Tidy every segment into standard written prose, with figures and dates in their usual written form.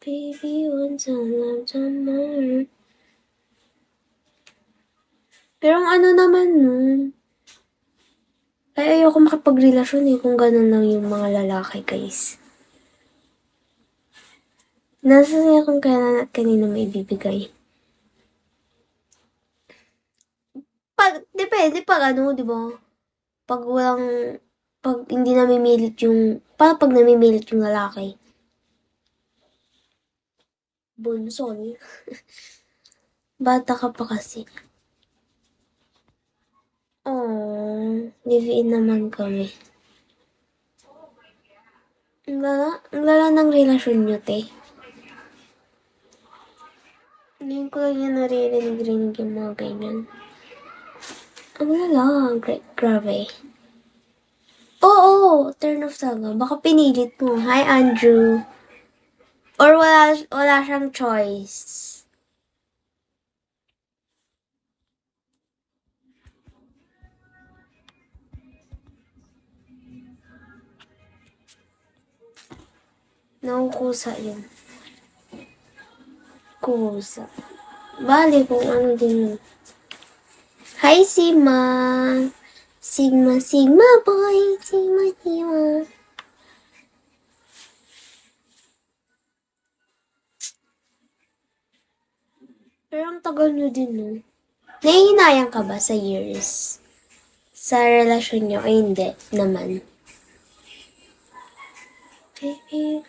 Baby, once a lifetime more. Pero ang ano naman nun, ay ayoko makipagrelasyon eh kung ganun lang yung mga lalaki, guys. Nasasaya kung kailan at kanino may ibibigay. Depende pag ano, di ba? Pag hindi namimilit yung, pag namimilit yung lalaki. Bunsol. Bata ka pa kasi. Live-in naman kami. Ang lala ng relasyon nyo, te. Ngayon ko lang yan naririnig yung mga ganyan. Ang lala, grabe. Oo, turn off talaga. Baka pinilit mo. Hi, Andrew. Or wala siyang choice. Nakukusa yun. Kusa. Bali kung ano din yun. Hi, Sigma. Sigma, Sigma boy. Sigma, Sigma. Pero ang tagal nyo din, no? Nahihinayang ka ba sa years? Sa relasyon nyo? Ay, hindi naman. Baby.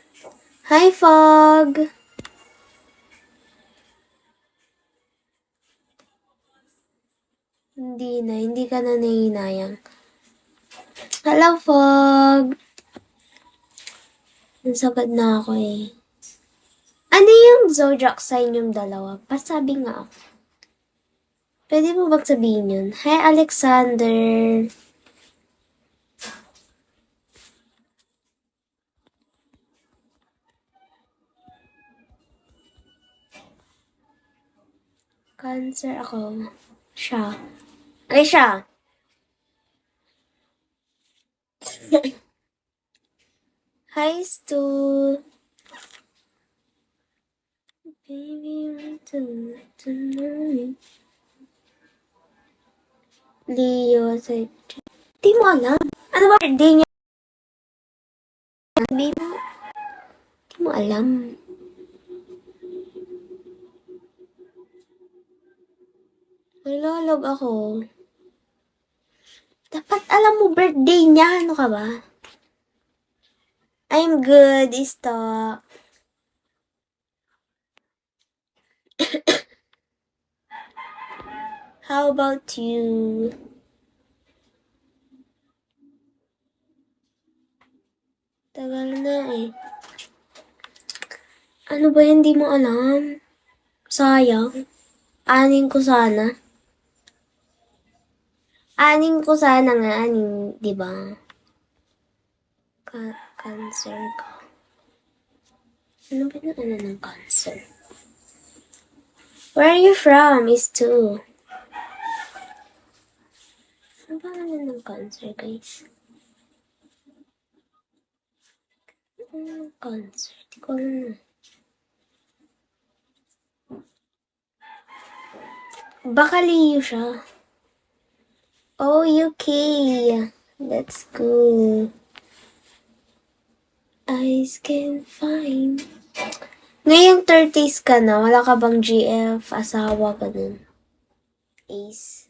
Hi, Fog! Hindi ka na nahihinayang. Hello, Fog! Nasagad na ako eh. Ano yung zodiac sign yung dalawa? Pasabi nga ako. Pwede mo bang sabihin yun? Hi, Alexander! Cancer ako. Siya. Ay, siya! Hi, Stu! Baby, tonight. Leo, di mo alam. Ano ba birthday niya? Baby, di mo alam. Nalolog ako. Dapat alam mo birthday niya. Ano ka ba? I'm good, stop. How about you? Tagal na eh. Ano ba hindi mo alam? Sayang. Anin ko sana. Anin ko sana nga, di ba? Cancer ka. Ano ba na ano ng cancer? Where are you from? Is two. Ano ba ano ng cancer, guys? Ano ng cancer? Di ko alam. Baka Leo siya. Oh, UK. That's good. Eyes can find. Ngayong 30s ka na, wala ka bang GF, asawa, ganun? Ace.